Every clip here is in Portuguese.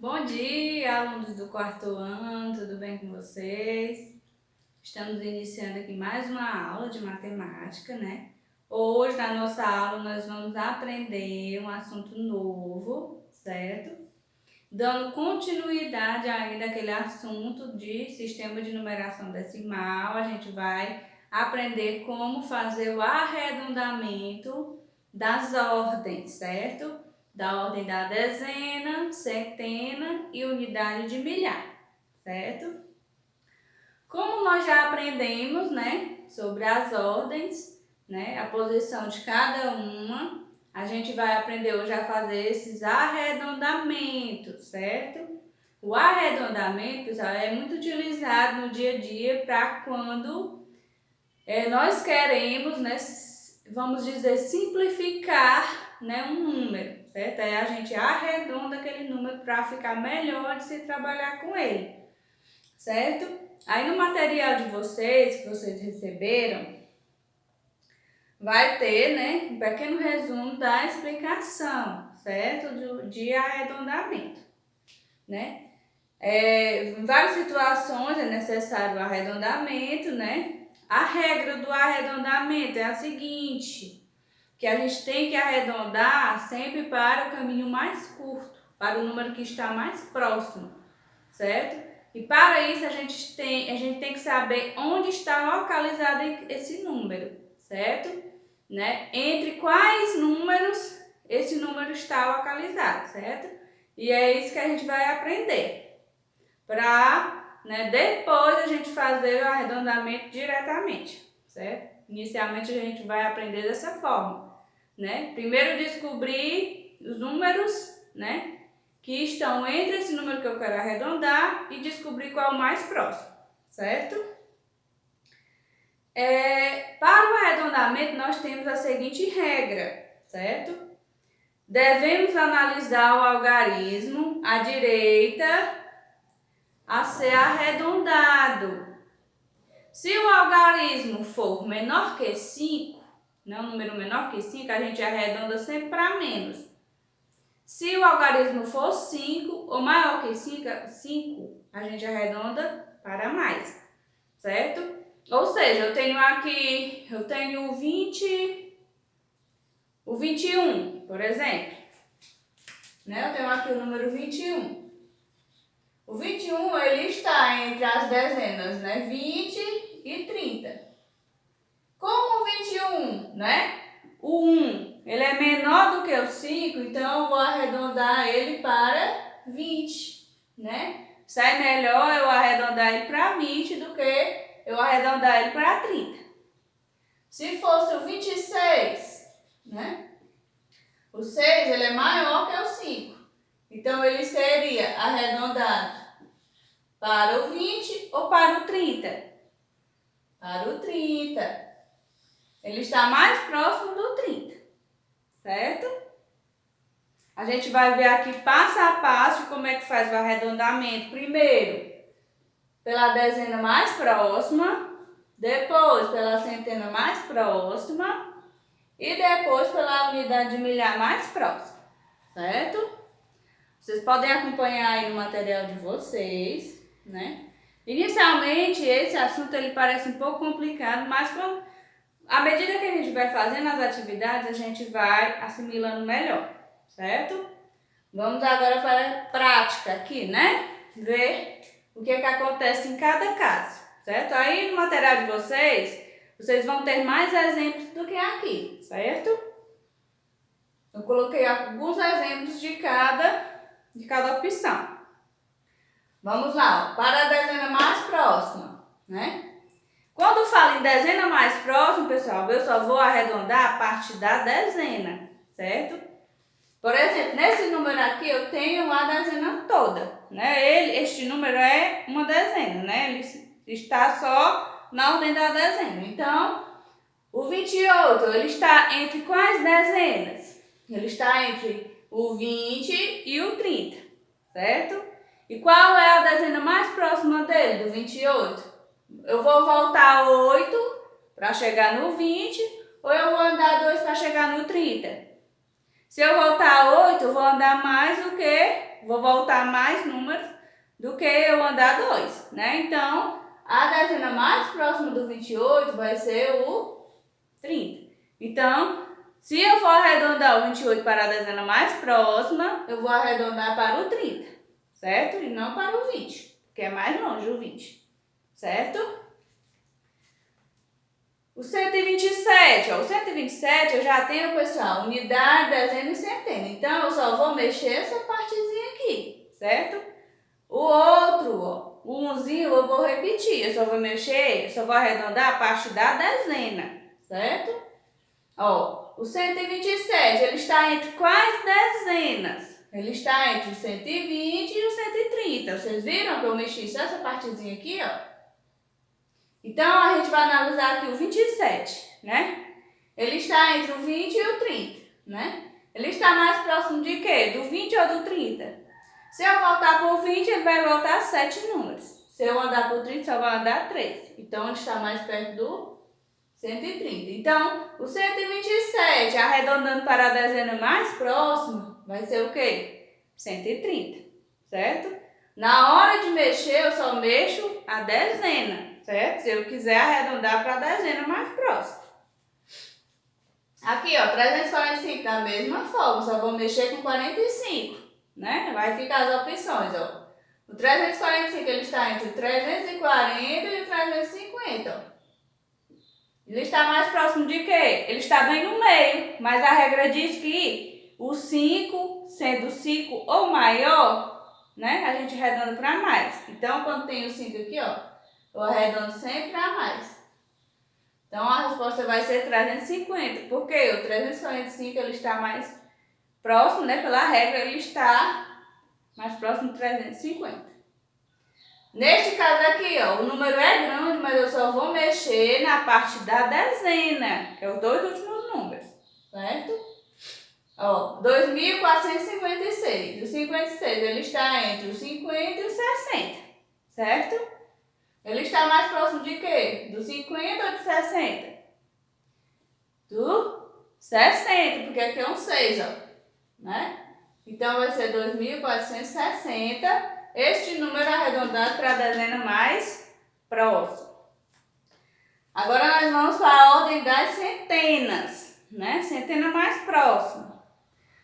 Bom dia, alunos do quarto ano, tudo bem com vocês? Estamos iniciando aqui mais uma aula de matemática, né? Hoje, na nossa aula, nós vamos aprender um assunto novo, certo? Dando continuidade ainda àquele assunto de sistema de numeração decimal, a gente vai aprender como fazer o arredondamento das ordens, certo? Da ordem da dezena, centena e unidade de milhar, certo? Como nós já aprendemos, né, sobre as ordens, né, a posição de cada uma, a gente vai aprender hoje a fazer esses arredondamentos, certo? O arredondamento, pessoal, é muito utilizado no dia a dia para quando nós queremos, né, vamos dizer, simplificar, né, um número, certo? Aí a gente arredonda aquele número para ficar melhor de se trabalhar com ele, certo? Aí no material de vocês, que vocês receberam, vai ter, né, um pequeno resumo da explicação, certo? De arredondamento, né? Em várias situações é necessário o arredondamento, né? A regra do arredondamento é a seguinte, que a gente tem que arredondar sempre para o caminho mais curto, para o número que está mais próximo, certo? E para isso a gente tem que saber onde está localizado esse número, certo? Né? Entre quais números esse número está localizado, certo? E é isso que a gente vai aprender, para, né, depois a gente fazer o arredondamento diretamente, certo? Inicialmente a gente vai aprender dessa forma, né? Primeiro descobrir os números, né, que estão entre esse número que eu quero arredondar e descobrir qual é o mais próximo, certo? Para o arredondamento, nós temos a seguinte regra, certo? Devemos analisar o algarismo à direita a ser arredondado. Se o algarismo for menor que 5, né, um número menor que 5, a gente arredonda sempre para menos. Se o algarismo for 5 ou maior que 5, a gente arredonda para mais, certo? Ou seja, eu tenho o 21, por exemplo. Né? Eu tenho aqui o número 21. O 21, ele está entre as dezenas, né? 20 e 30. Como o 21, né? O 1, ele é menor do que o 5, então eu vou arredondar ele para 20, né? Sai melhor eu arredondar ele para 20 do que eu arredondar ele para 30. Se fosse o 26, né? O 6, ele é maior que o 5. Então, ele seria arredondado para o 20 ou para o 30? Para o 30. Ele está mais próximo do 30, certo? A gente vai ver aqui passo a passo como é que faz o arredondamento. Primeiro, pela dezena mais próxima, depois pela centena mais próxima e depois pela unidade de milhar mais próxima, certo? Vocês podem acompanhar aí no material de vocês, né? Inicialmente, esse assunto ele parece um pouco complicado, mas à medida que a gente vai fazendo as atividades, a gente vai assimilando melhor, certo? Vamos agora para a prática aqui, né? Ver o que acontece em cada caso, certo? Aí no material de vocês vão ter mais exemplos do que aqui, certo? Eu coloquei alguns exemplos de cada opção. Vamos lá, para a dezena mais próxima, né? Quando falo em dezena mais próxima, pessoal, eu só vou arredondar a parte da dezena, certo? Por exemplo, nesse número aqui eu tenho a dezena toda, né? Este número é uma dezena, né? Ele está só na ordem da dezena. Então, o 28, ele está entre quais dezenas? Ele está entre o 20 e o 30, certo? E qual é a dezena mais próxima dele, do 28? Eu vou voltar 8 para chegar no 20 ou eu vou andar 2 para chegar no 30? Se eu voltar a 8, eu vou andar mais do que, vou voltar mais números do que eu andar 2, né? Então, a dezena mais próxima do 28 vai ser o 30. Então, se eu for arredondar o 28 para a dezena mais próxima, eu vou arredondar para o 30, certo? E não para o 20, porque é mais longe o 20, certo? O 127, ó, o 127 eu já tenho, pessoal, unidade, dezena e centena. Então, eu só vou mexer essa partezinha aqui, certo? O outro, ó, o 1zinho eu vou repetir, eu só vou mexer, eu só vou arredondar a parte da dezena, certo? Ó, o 127, ele está entre quais dezenas? Ele está entre o 120 e o 130. Vocês viram que eu mexi só essa partezinha aqui, ó? Então, a gente vai analisar aqui o 27, né? Ele está entre o 20 e o 30, né? Ele está mais próximo de quê? Do 20 ou do 30? Se eu voltar para o 20, ele vai voltar 7 números. Se eu andar para o 30, só vai andar 3. Então, ele está mais perto do 130. Então, o 127, arredondando para a dezena mais próxima, vai ser o quê? 130, certo? Na hora de mexer, eu só mexo a dezena, certo? Se eu quiser arredondar para a dezena mais próxima. Aqui, ó, 345 da mesma forma, só vou mexer com 45, né? Vai ficar as opções, ó. O 345, ele está entre o 340 e o 350, ó. Ele está mais próximo de quê? Ele está bem no meio, mas a regra diz que o 5, sendo 5 ou maior, né? A gente arredonda para mais. Então, quando tem o 5 aqui, ó, eu arredondo sempre para mais. Então, a resposta vai ser 350. Por quê? O 345 ele está mais próximo, né? Pela regra, ele está mais próximo de 350. Neste caso aqui, ó, o número é grande, mas eu só vou mexer na parte da dezena, que é os dois últimos números, certo? Ó, 2.456. O 56, ele está entre os 50 e os 60, certo? Ele está mais próximo de quê? Do 50 ou do 60? Do 60, porque aqui é um 6, ó, né? Então, vai ser 2.460. Este número arredondado para a dezena mais próxima. Agora nós vamos para a ordem das centenas, né? Centena mais próxima.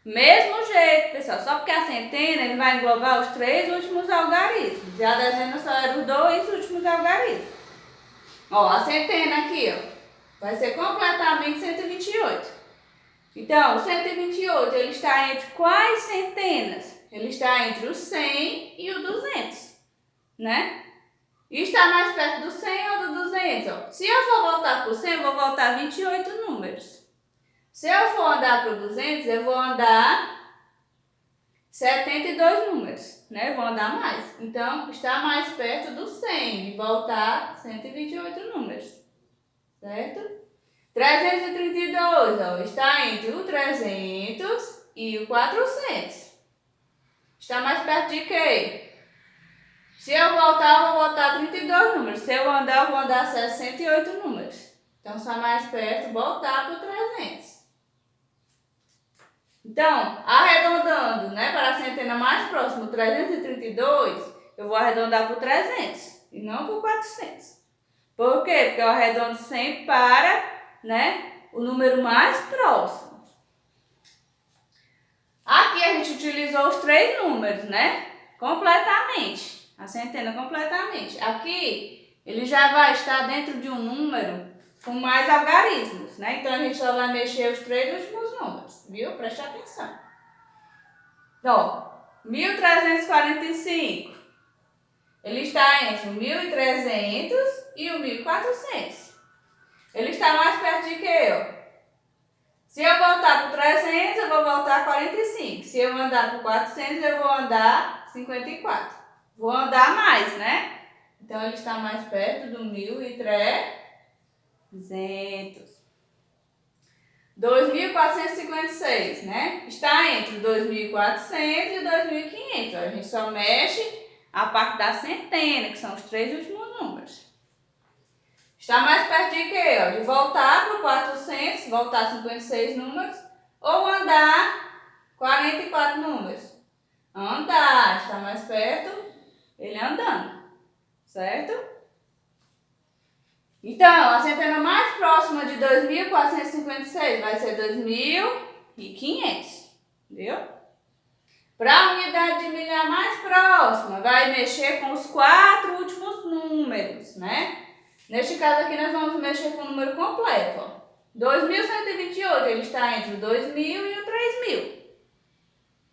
Mesmo jeito, pessoal, só porque a centena ele vai englobar os 3 últimos algarismos. E a dezena só era os 2 últimos algarismos. Ó, a centena aqui, ó, vai ser completamente 128. Então, o 128, ele está entre quais centenas? Ele está entre o 100 e o 200, né? E está mais perto do 100 ou do 200? Ó. Se eu for voltar para o 100, eu vou voltar 28 números. Se eu for andar para o 200, eu vou andar 72 números, né? Eu vou andar mais. Então, está mais perto do 100 e voltar 128 números, certo? 332, ó, está entre o 300 e o 400. Está mais perto de quê? Se eu voltar, eu vou voltar 32 números. Se eu andar, eu vou andar 68 números. Então, está mais perto, voltar para o 300. Então, arredondando, né, para a centena mais próxima, 332, eu vou arredondar para o 300 e não para o 400. Por quê? Porque eu arredondo sempre para, né, o número mais próximo. Aqui a gente utilizou os 3 números, né? Completamente. A centena completamente. Aqui, ele já vai estar dentro de um número com mais algarismos, né? Então, a gente só vai mexer os 3 últimos números, viu? Preste atenção. Então, 1345. Ele está entre o 1300 e o 1400. Ele está mais perto de quê, ó? Se eu voltar para o 300, eu vou voltar 45. Se eu andar para o 400, eu vou andar 54. Vou andar mais, né? Então, ele está mais perto do 1300. 2.456, né? Está entre o 2.400 e o 2.500. A gente só mexe a parte da centena, que são os 3 últimos números. Está mais perto de quê? Ó? De voltar para o 400, voltar 56 números, ou andar 44 números. Andar, está mais perto, ele andando, certo? Então, a centena mais próxima de 2.456 vai ser 2.500, entendeu? Para a unidade de milhar mais próxima, vai mexer com os 4 últimos números, né? Neste caso aqui, nós vamos mexer com o número completo, ó. 2.128, ele está entre o 2.000 e o 3.000,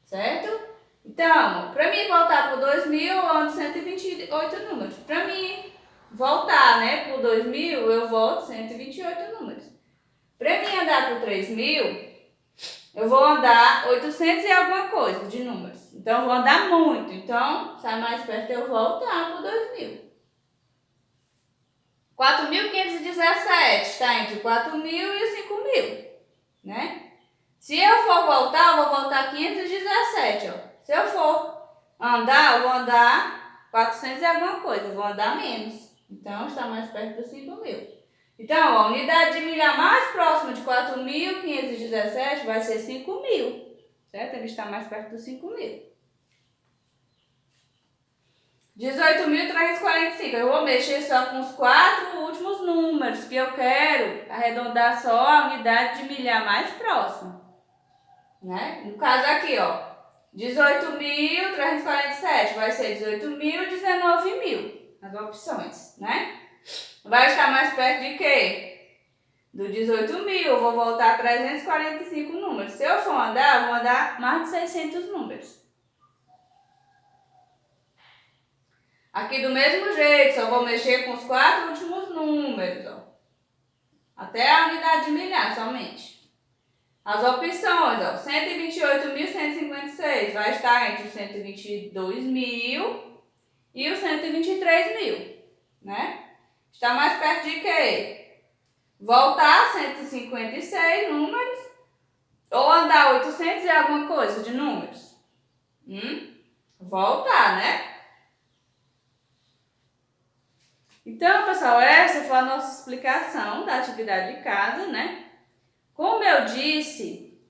certo? Então, para mim voltar para o 2.000, eu ando 128 números. Para mim voltar, né, para o 2.000, eu volto 128 números. Para mim andar para o 3.000, eu vou andar 800 e alguma coisa de números. Então, eu vou andar muito. Então, sai mais perto, eu voltar para o 2.000. 4.517 está entre 4.000 e os 5.000, né? Se eu for voltar, eu vou voltar 517, ó. Se eu for andar, eu vou andar 400 e alguma coisa, eu vou andar menos. Então, está mais perto dos 5.000. Então, a unidade de milhar mais próxima de 4.517 vai ser 5.000, certo? Ele está mais perto dos 5.000. 18.345. Eu vou mexer só com os 4 últimos números, que eu quero arredondar só a unidade de milhar mais próxima, né? No caso aqui, ó, 18.347 vai ser 18.000 e 19.000, as opções, né? Vai estar mais perto de quê? Do 18.000, eu vou voltar 345 números. Se eu for andar, eu vou andar mais de 600 números. Aqui do mesmo jeito, só vou mexer com os 4 últimos números, ó. Até a unidade de milhar somente. As opções, ó, 128.156 vai estar entre os 122.000 e os 123.000, né? Está mais perto de quê? Voltar 156 números ou andar 800 e alguma coisa de números? Voltar, né? Então, pessoal, essa foi a nossa explicação da atividade de casa, né? Como eu disse,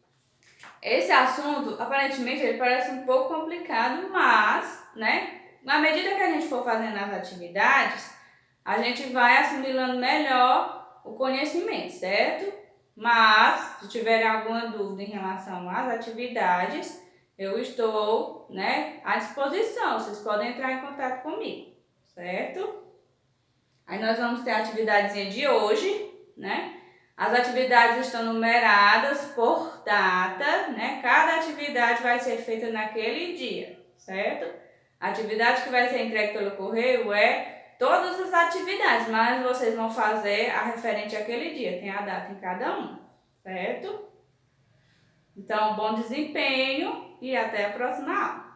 esse assunto, aparentemente, ele parece um pouco complicado, mas, né, na medida que a gente for fazendo as atividades, a gente vai assimilando melhor o conhecimento, certo? Mas, se tiverem alguma dúvida em relação às atividades, eu estou, né, à disposição. Vocês podem entrar em contato comigo, certo? Aí nós vamos ter a atividadezinha de hoje, né? As atividades estão numeradas por data, né? Cada atividade vai ser feita naquele dia, certo? A atividade que vai ser entregue pelo correio é todas as atividades, mas vocês vão fazer a referente àquele dia, tem a data em cada uma, certo? Então, bom desempenho e até a próxima aula.